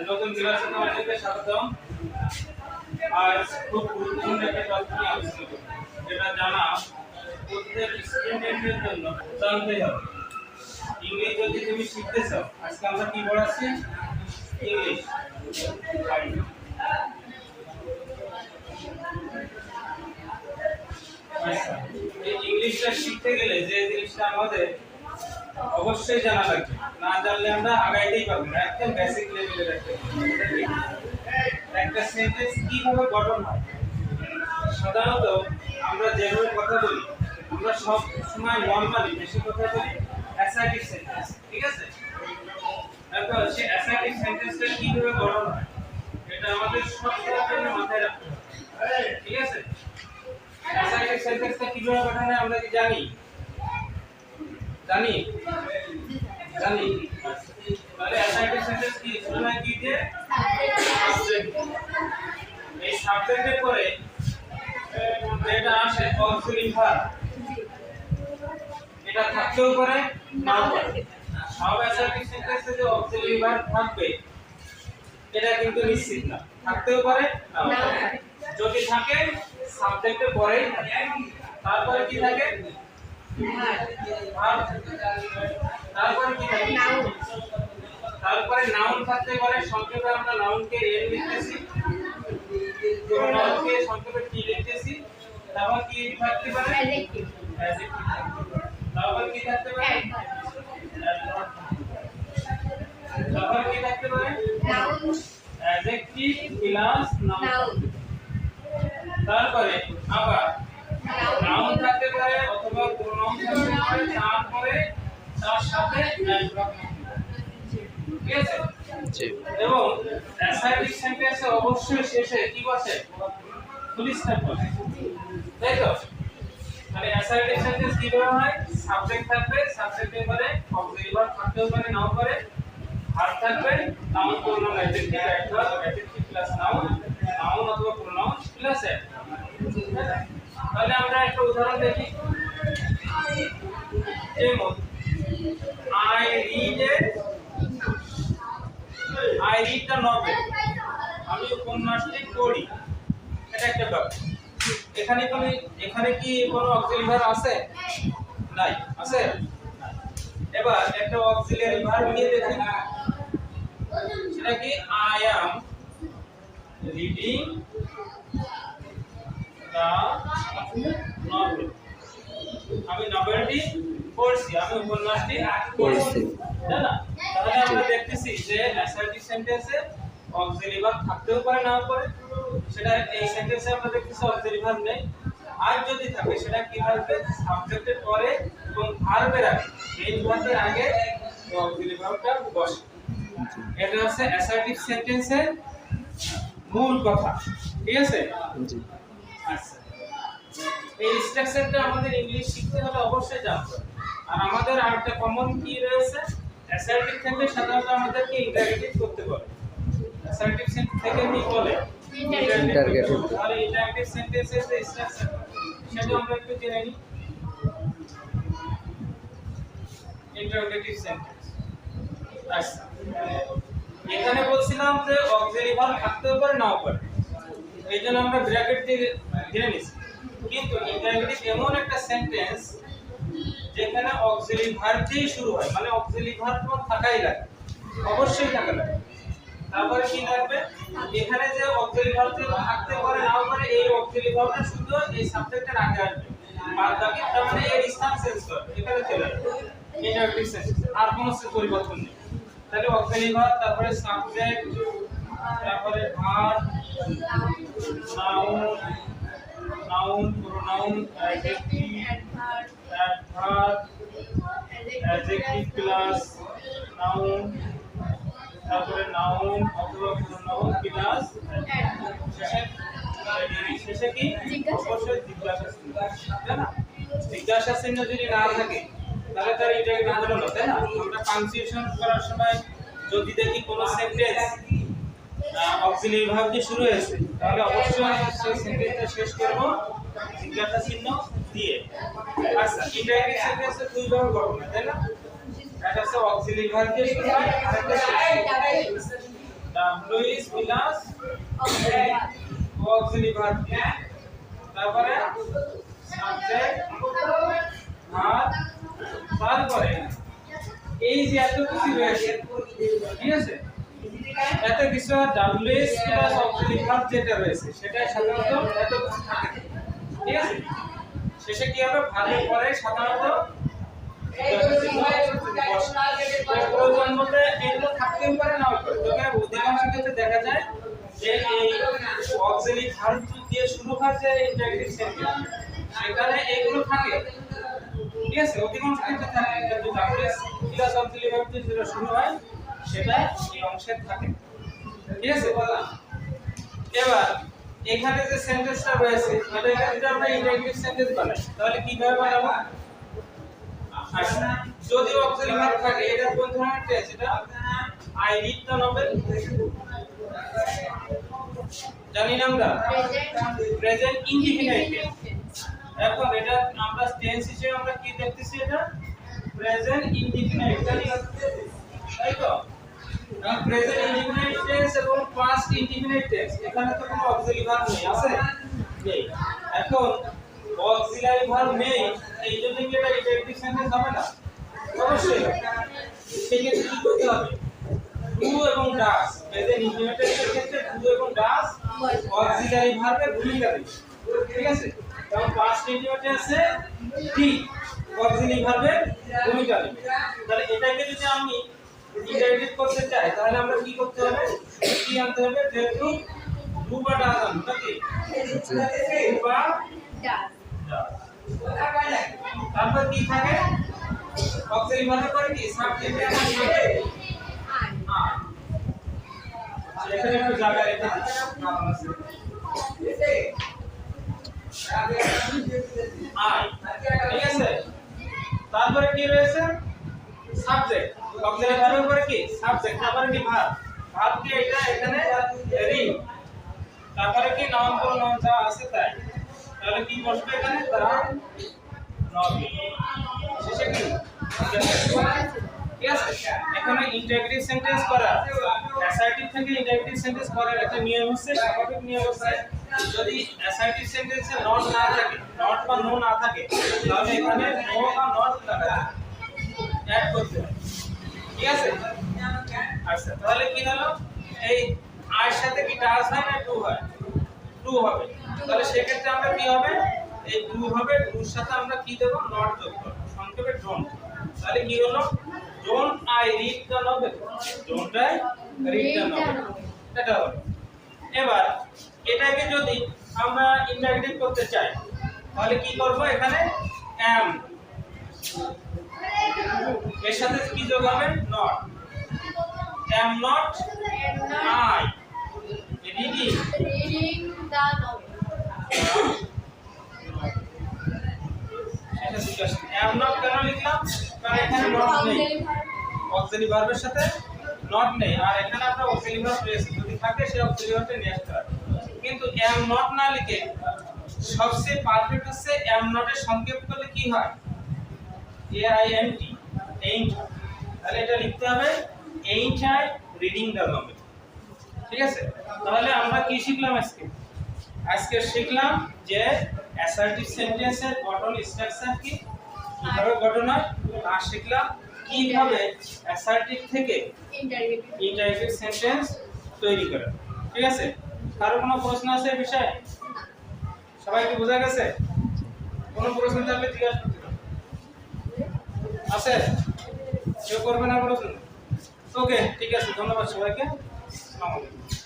নতুন ক্লাসে তোমাদেরকে স্বাগতম। আজ খুব গুরুত্বপূর্ণ একটা টপিক নিয়ে আলোচনা করব, যেটা জানা প্রত্যেক স্টুডেন্টের জন্য জানতেই হবে। ইংলিশ যদি তুমি শিখতে চাও, আজকে আমরা কি পড়াচ্ছি? ইংলিশ। এই ইংলিশটা শিখতে গেলে যে জিনিসটা আমাদের অবশ্যই জানা লাগবে, না জানলে আমরা আগাইতেই পারবো না। একদম বেসিক লেভেলের একটা সেন্টেন্স কিভাবে গঠন হয়। সাধারণত আমরা যেভাবে কথা বলি, আমরা সব সময় নরমালি বেশি কথা বলি অ্যাসার্টিভ সেন্টেন্স, ঠিক আছে? তারপর সেই অ্যাসার্টিভ সেন্টেন্সটা কিভাবে গঠন হয় এটা আমাদের সবসময় জন্য মাথায় রাখতে হবে, ঠিক আছে? অ্যাসার্টিভ সেন্টেন্সটা কিভাবে গঠন হয় আমরা কি জানি? জানি তাহলে অ্যাসার্টিভ সেন্টেন্স কি শুরু হয় কি দিয়ে? সাবজেক্ট। এই সাবজেক্টের পরে যেটা আসে অক্সিলারি ভার্ব, এটা থাকতেও পারে নাও পারে। সব অ্যাসার্টিভ সেন্টেন্সে যে অক্সিলারি ভার্ব থাকবে এটা কিন্তু নিশ্চিত না, থাকতেও পারে নাও পারে। যদি থাকে সাবজেক্টের পরেই থাকে। তারপরে কি থাকে? ভার্ব। তারপরে কি থাকে? নাউন। তারপরে নাউন থাকতে পারে, সংক্ষেপে আমরা নাউনকে এন লিখতেছি, প্রোনাউনকে সংক্ষেপে টি লিখতেছি। তারপর কি থাকতে পারে? অ্যাডজেক্টিভ। তারপর কি থাকতে পারে? তারপর কি থাকতে পারে? নাউন। Adjective plus noun. তারপরে আবার নাউন থাকতে পারে অথবা প্রোনাউন থাকতে পারে, তারপরে তার সাথে অ্যাডভার্ব। ঠিক আছে? জি। এবং অ্যাসার্টিভ সেন্টেন্সে অবশ্যই শেষে কি বসে? ফুল স্টপ বসে, তাই তো? মানে অ্যাসার্টিভ সেন্টেন্স কিভাবে হয়? সাবজেক্ট থাকবে, সাবজেক্টের পরে অক্সিলারি ভার্ব থাকতেও পারে নাও পারে, ভার্ব থাকবে, noun pronoun adjective adverb, adjective plus noun, noun অথবা প্রোনাউন প্লাস অ্যাডভার্ব। তাহলে আমরা একটা উদাহরণ দেখি। যেমন I read the novel, আমি উপন্যাসটি পড়ি, এটা একটা বাক্য। এখানে কি কোনো অক্সিলারি ভার্ব আছে? নাই, আছে? এবার একটা অক্সিলারি ভার্ব নিয়ে দেখি, সেটা কি? I am reading the novel, আমি নভেলটি পড়ছি, আমি উপন্যাসটি পড়ছি, তাই না? তাহলে আমরা দেখতেছি যে অ্যাসার্টিভ সেন্টেন্সে অক্সিলারি ভার্ব থাকতেও পারে নাও পারে। সেটা এই সেন্টেন্সে আমরা দেখতেছি অক্সিলারি ভার্ব নেই। আর যদি থাকে সেটা কি থাকবে? সাবজেক্টের পরে এবং ভার্বের আগে, মেইন ভার্বের আগে অক্সিলারি ভার্বটা বসে। এটা হচ্ছে অ্যাসার্টিভ সেন্টেন্সের মূল কথা, ঠিক আছে? জি। আচ্ছা, এই স্ট্রাকচারটা আমাদের ইংলিশ শিখতে হলে অবশ্যই জানতে হবে। আর আমাদের আরেকটা কমন কি রয়েছে? অ্যাসার্টিভ থেকে সাধারণত আমাদেরকে ইন্টারগেটিভ করতে বলে। অ্যাসার্টিভ সেন্টেন্স থেকে কি বলে? ইন্টারগেটিভ। তাহলে ইন্টারগেটিভ সেন্টেন্সের যে স্ট্রাকচার সেটা আমরা একটু জেনে নিই। Interrogative sentence. আচ্ছা, এখানে বলছিলাম যে অক্সিলারি ভার্ব থাকতেও পারে নাও পারে, এইজন্য আমরা ব্র্যাকেট দিয়ে জেনে নিছি। কিন্তু ইন্টারগেটিভ এমন একটা সেন্টেন্স যেখানে অক্সিলারি ভার্ব দিয়ে শুরু হয়, মানে অক্সিলারি ভার্ব থাকাই লাগে, অবশ্যই থাকা লাগে। তারপরে কি লাগবে? এখানে যে অক্সিলারি ভার্ব থাকতে পারে নাও পারে, এই অক্সিলারি ভার্বটা শুধু এই সাবজেক্টের আগে আসবে, বাদ বাকি তার মানে এর স্থান চেঞ্জ করবে, এখানে চলে আসবে ইন্টারগেটিভ সেন্টেন্স, আর কোনো পরিবর্তন নেই। তাহলে অক্সিলারি ভার্ব, তারপরে সাবজেক্ট, তারপরে verb, noun, pronoun, adjective, adverb, adjective plus noun, তারপরে নাউন অথবা প্রোনাউন প্লাস শেষে কি? অবশ্যই জিজ্ঞাসা চিহ্ন, তাই না? জিজ্ঞাসা চিহ্ন যদি না থাকে তাহলে তার ইন্টারগেটিভ হলো না, তাই না? আমরা পাংচুয়েশন করার সময় যদি দেখি কোনো সেন্টেন্স অক্সিলারি ভার্ব দিয়ে শুরু হয়েছে, তাহলে অবশ্যই সেই সেন্টেন্সটা শেষ করব জিজ্ঞাসা চিহ্ন দিয়ে। আচ্ছা, ইন্টারগেটিভ সেন্টেন্সে দুই ভাবে গঠন হয়, তাই না? একটা হচ্ছে অক্সিলারি ভার্ব দিয়ে শুরু হয়, আরেকটা শেষ। W is plus auxiliary verb, তারপরে সাবজেক্ট ভার্ব, তারপরে এই যে এত কিছু রয়েছে, ঠিক আছে, এত কিছু W is plus auxiliary verb যেটা রয়েছে সেটা সাধারণত এত কিছু থাকে, ঠিক আছে। শেষে কি হবে, ভার্বের পরে সাধারণত প্রয়োজন মতে এগুলো থাকতেও পারে নাও পারে, তবে অধিকাংশ ক্ষেত্রে দেখা যায় যে এই অক্সিলারি ভার্ব দিয়ে শুরু হয় যে ইন্টারজেক্টিভ সেন্টেন্স সেখানে এগুলো থাকে, ঠিক আছে, অধিকাংশ ক্ষেত্রে থাকে, কিন্তু ডাব্লিউ প্লাস অক্সিলারি ভার্ব দিয়ে যেটা শুরু হয় সেটা এই অংশে থাকে, ঠিক আছে। এবার এখানে যে সেন্টেন্সটা রয়েছে এটা যদি আমরা ইন্টারজেক্টিভ সেন্টেন্স বানাই তাহলে কিভাবে বানাবো? যদি অক্সিলারি ভার্ব থাকে এটা কোন ধরনের টেন্স? এটা আই রিড দ্য নভেল, জানি না আমরা, প্রেজেন্ট ইনডিফিনাইট টেন্স। এখন এটা আমরা টেন্স হিসেবে আমরা কি দেখতেছি? এটা প্রেজেন্ট ইনডিফিনাইট, তাই তো। প্রেজেন্ট ইনডিফিনাইট টেন্স এবং পাস্ট ইনডিফিনাইট টেন্স, এখানে তো কোনো অক্সিলারি ভার্ব নেই, আছে নেই। এখন অক্সিলারি ভার্ব নেই, এই জন্য কি এটা ইন্টারজেক্টিভ সেন্টেন্স হবে না? অবশ্যই। সেই ক্ষেত্রে কি করতে হবে? ডু এবং ডাস, প্রেজেন্ট ইনডিফিনাইটের ক্ষেত্রে ডু এবং ডাস অক্সিলারি ভার্বের ভূমিকা নেবে, ঠিক আছে। এবং পাস্ট ইনডিফিনাইটেন্সে ডি অক্সিলারি ভার্বের ভূমিকা নেবে। তাহলে এটাকে যদি আমি ইন্টারজেক্ট করতে চাই তাহলে আমরা কি করতে হবে? কি আনতে হবে? যেহেতু ডু বা ডাস আনবো নাকি? ডু বা ডাস। তারপর কি থাকে? অক্সিলারি ভার্বের পরে কি? সাবজেক্ট এর সাথে আই। এখানে একটু জায়গা রেখে নাম আছে আই, ঠিক আছে। তারপরে কি রয়েছে? সাবজেক্ট। অক্সিলারি ভার্বের পরে কি? সাবজেক্ট, তারপরে কি? ভার্ব। ভার্ব কি? এটা এখানে রিড, তারপরে কি? নাউন প্রোনাউন যা আছে তাই। তাহলে কি বসবে এখানে? The novel. শেষে কি? ঠিক আছে। এখানে ইন্টারজেক্টিভ সেন্টেন্স করা, অ্যাসার্টিভ থেকে ইন্টারজেক্টিভ সেন্টেন্স করার একটা নিয়ম হচ্ছে, স্বাভাবিক নিয়ম হচ্ছে, যদি অ্যাসার্টিভ সেন্টেন্সে নট না থাকে, নট বা নো না থাকে, তাহলে এখানে নো বা নট অ্যাড করতে হবে, ঠিক আছে। আচ্ছা, তাহলে কি হলো? এই আয়ের সাথে কি ডাস হয় না টু হয়? টু হবে। তাহলে সেক্ষেত্রে আমরা কি হবে? এই টু হবে, টুর সাথে আমরা কি দেব? নট যোগ করব, সংক্ষেপে ডোন্ট। তাহলে কি হলো? Don't I read the novel, don't I read the novel, এটা হলো। এবার এটাকে যদি আমরা ইন্টারজেক্টিভ করতে চাই তাহলে কি করব? এখানে am, এর সাথে কি যোগ হবে? Not. am not I reading the novel. এটা জিজ্ঞাসা, am not কেন লিখলাম? কারণ এখানে নট নেই, অক্সিলারি ভার্বের সাথে নট নেই, আর এখানে আমরা অক্সিলারি ভার্ব রয়েছে, যদি থাকে সেই অক্সিলারি ভার্বটা নিয়ে আসতে হবে। কিন্তু am not না লিখে সবচেয়ে পারফেক্ট হচ্ছে am not এর সংক্ষেপ করলে কি হয়? AINT, ain't। তাহলে এটা লিখতে হবে ain't I reading the novel, ঠিক আছে। তাহলে আমরা কি শিখলাম আজকে? আজকে শিখলাম যে অ্যাসার্টিভ সেন্টেন্সের গঠন স্ট্রাকচার কি, কিভাবে গঠন হয়, আর শিখলাম কিভাবে অ্যাসার্টিভ থেকে ইন্টারজেক্টিভ সেন্টেন্স তৈরি করা, ঠিক আছে। কারো কোনো প্রশ্ন আছে এই বিষয়ে? সবাই কি বোঝা গেছে? কোনো প্রশ্ন থাকলে জিজ্ঞাসা করতে পারেন। আছে? কেউ করবে না প্রশ্ন? ওকে, ঠিক আছে, ধন্যবাদ সবাইকে। আসসালামু আলাইকুম।